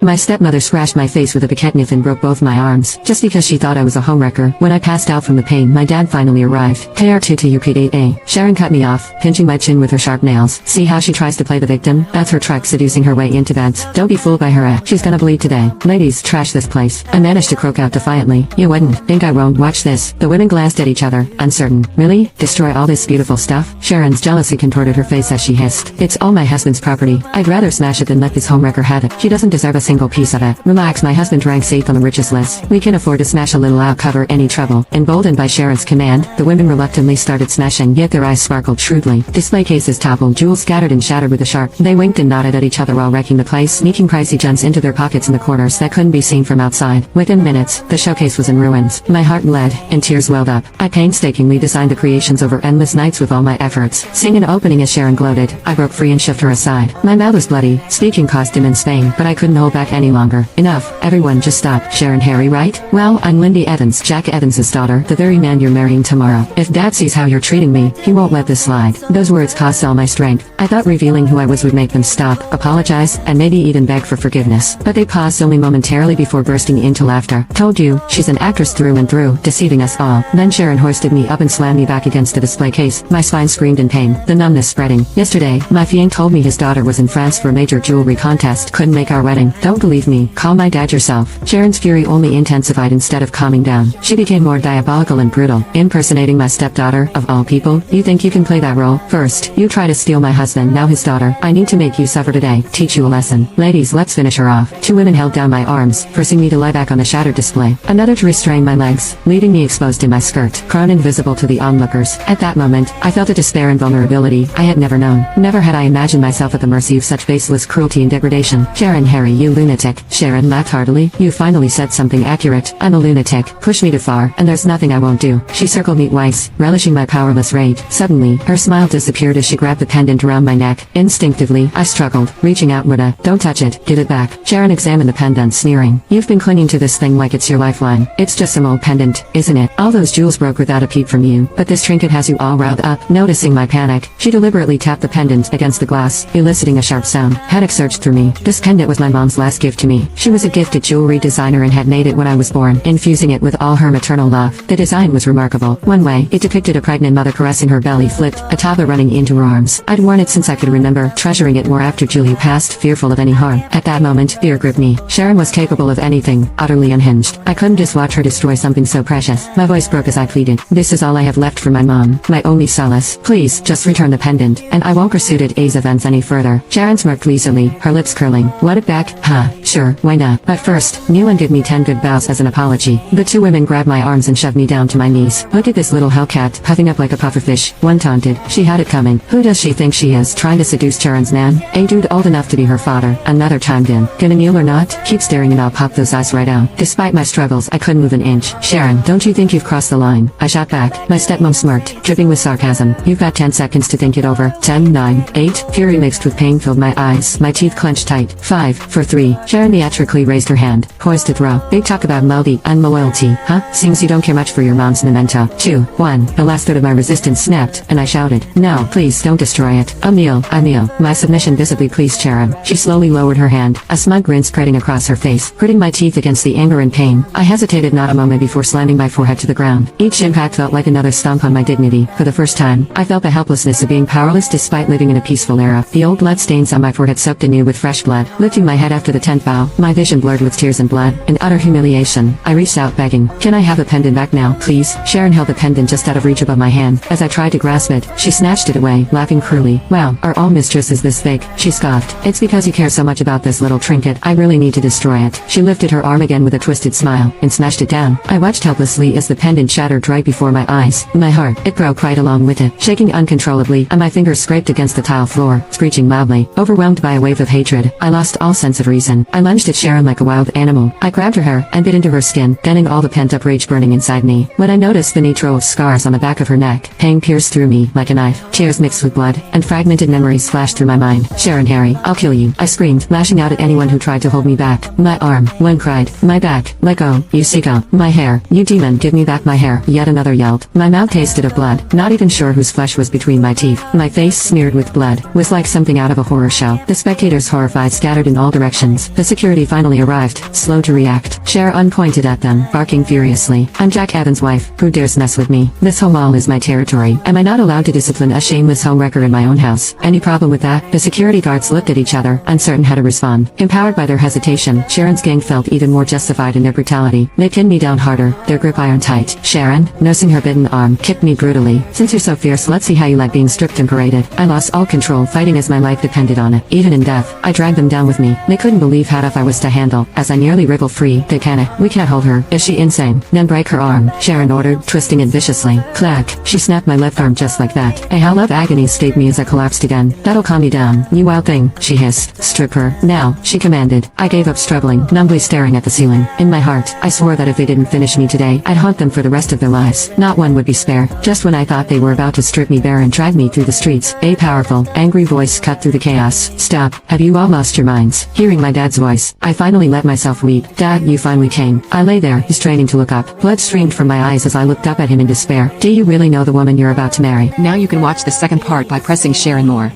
My stepmother scratched my face with a picket knife and broke both my arms, just because she thought I was a homewrecker. When I passed out from the pain, my dad finally arrived. KR2TUP8A. Sharon cut me off, pinching my chin with her sharp nails. See how she tries to play the victim? That's her trick, seducing her way into beds. Don't be fooled by her. She's gonna bleed today. Ladies, trash this place. I managed to croak out defiantly. You wouldn't. Think I won't. Watch this. The women glanced at each other, uncertain. Really? Destroy all this beautiful stuff? Sharon's jealousy contorted her face as she hissed. It's all my husband's property. I'd rather smash it than let this homewrecker have it. She doesn't deserve a single piece of it. Relax, my husband ranks 8th on the richest list. We can afford to smash a little, I'll cover any trouble. Emboldened by Sharon's command, the women reluctantly started smashing, yet their eyes sparkled shrewdly. Display cases toppled, jewels scattered and shattered with a sharp. They winked and nodded at each other while wrecking the place, sneaking pricey gems into their pockets in the corners that couldn't be seen from outside. Within minutes, the showcase was in ruins. My heart bled, and tears welled up. I painstakingly designed the creations over endless nights with all my efforts. Seeing an opening as Sharon gloated, I broke free and shoved her aside. My mouth was bloody. Speaking cost him in Spain, but I couldn't hold back any longer. Enough. Everyone just stop. Sharon Harry, right? Well, I'm Lindy Evans, Jack Evans's daughter, the very man you're marrying tomorrow. If Dad sees how you're treating me, he won't let this slide. Those words cost all my strength. I thought revealing who I was would make them stop, apologize, and maybe even beg for forgiveness. But they paused only momentarily before bursting into laughter. Told you, she's an actress through and through, deceiving us all. Then Sharon hoisted me up and slammed me back against the display case. My spine screamed in pain, the numbness spreading. Yesterday, my fiancé told me his daughter was in France for a major jewelry contest. Couldn't make our wedding. Don't believe me? Call my dad yourself. Sharon's fury only intensified instead of calming down. She became more diabolical and brutal, impersonating my stepdaughter, of all people. You think you can play that role? First, you try to steal my husband, now his daughter. I need to make you suffer today, teach you a lesson. Ladies, let's finish her off. Two women held down my arms, forcing me to lie back on the shattered display. Another to restrain my legs, leaving me exposed in my skirt, crown invisible to the onlookers. At that moment, I felt a despair and vulnerability I had never known. Never had I imagined myself at the mercy of such baseless cruelty and degradation. Sharon Harry, you lunatic. Sharon laughed heartily. You finally said something accurate. I'm a lunatic. Push me too far, and there's nothing I won't do. She circled me twice, relishing my powerless rage. Suddenly, her smile disappeared as she grabbed the pendant around my neck. Instinctively, I struggled, reaching out with a, don't touch it, give it back. Sharon examined the pendant, sneering. You've been clinging to this thing like it's your lifeline. It's just some old pendant, isn't it? All those jewels broke without a peep from you, but this trinket has you all riled up. Noticing my panic, she deliberately tapped the pendant against the glass, eliciting a sharp sound. Panic surged through me. This pendant was my mom's last gift to me. She was a gifted jewelry designer and had made it when I was born, infusing it with all her maternal love. The design was remarkable. One way, it depicted a pregnant mother caressing her belly flipped, a toddler running into her arms. I'd worn it since I could remember, treasuring it more after Julie passed, fearful of any harm. At that moment, fear gripped me. Sharon was capable of anything, utterly unhinged. I couldn't just watch her destroy something so precious. My voice broke as I pleaded. This is all I have left for my mom, my only solace. Please, just return the pendant, and I won't pursue today's events any further. Sharon smirked easily, her lips curling. Want it back? Huh, sure, why not? But first, kneel and give me 10 good bows as an apology. The two women grabbed my arms and shoved me down to my knees. Look at this little hellcat, puffing up like a pufferfish. One taunted. She had it coming. Who does she think she is, trying to seduce Sharon's nan? A dude old enough to be her father. Another chimed in. Gonna kneel or not? Keep staring and I'll pop those eyes right out. Despite my struggles, I couldn't move an inch. Sharon, don't you think you've crossed the line? I shot back. My stepmom smirked, dripping with sarcasm. You've got 10 seconds to think it over. 10, 9, 8. Fury mixed with pain filled my eyes. My teeth clenched tight. 5, 4, 3. Sharon theatrically raised her hand, poised to throw. Big talk about loyalty and loyalty, huh? Seems you don't care much for your mom's memento. 2, 1. The last thread of my resistance snapped, and I shouted, no, please don't destroy it. I kneel. My submission visibly pleased Sharon. She slowly lowered her hand, a smug grin spreading across her face, gritting my teeth against the anger and pain. I hesitated not a moment before slamming my forehead to the ground. Each impact felt like another stomp on my dignity. For the first time, I felt the helplessness of being powerless despite living in a peaceful era. The old blood stains on my forehead soaked anew with fresh blood. Lifting my head after the 10th bow, my vision blurred with tears and blood. In utter humiliation, I reached out begging, can I have the pendant back now, please? Sharon held the pendant just out of reach above my hand. As I tried to grasp it, she snatched it away, laughing cruelly. Wow, are all mistresses this fake? She scoffed. It's because you care so much about this little trinket. I really need to destroy it. She lifted her arm again with a twisted smile, and smashed it down. I watched helplessly as the pendant shattered right before my eyes. My heart, it broke right along with it, shaking uncontrollably, and my fingers scraped against the tile floor, screeching loudly. Overwhelmed by a wave of hatred, I lost all sense of reason. I lunged at Sharon like a wild animal. I grabbed her hair, and bit into her skin, getting all the pent-up rage burning inside me. When I noticed the neat row of scars on the back of her neck, pain pierced through me like a knife. Tears mixed with blood, and fragmented memories flashed through my mind. Sharon Harry, I'll kill you. I screamed, lashing out at anyone who tried to hold me back. My arm, one cried. My back, let go, you sicko. My hair, you demon, give me back my hair. Yet another yelled. My mouth tasted of blood, not even sure whose flesh was between my teeth. My face, smeared with blood, was like something out of a horror show. The spectators, horrified, scattered in all directions. actions. The security finally arrived, slow to react. Sharon pointed at them, barking furiously. I'm Jack Evans' wife. Who dares mess with me? This whole mall is my territory. Am I not allowed to discipline a shameless homewrecker in my own house? Any problem with that? The security guards looked at each other, uncertain how to respond. Empowered by their hesitation, Sharon's gang felt even more justified in their brutality. They pinned me down harder, their grip iron tight. Sharon, nursing her bitten arm, kicked me brutally. Since you're so fierce, let's see how you like being stripped and paraded. I lost all control, fighting as my life depended on it. Even in death, I dragged them down with me. They couldn't believe how tough I was to handle. As I nearly wriggled free, they panicked. We can't hold her. Is she insane? Then break her arm, Sharon ordered, twisting it viciously. Clack. She snapped my left arm just like that. A howl of agony escaped me as I collapsed again. That'll calm you down, you wild thing, she hissed. Strip her. Now, she commanded. I gave up, struggling, numbly staring at the ceiling. In my heart, I swore that if they didn't finish me today, I'd haunt them for the rest of their lives. Not one would be spared. Just when I thought they were about to strip me bare and drag me through the streets, a powerful, angry voice cut through the chaos. Stop. Have you all lost your minds? Hearing my dad's voice, I finally let myself weep. Dad, you finally came. I lay there, straining to look up. Blood streamed from my eyes as I looked up at him in despair. Do you really know the woman you're about to marry? Now you can watch the second part by pressing share and more.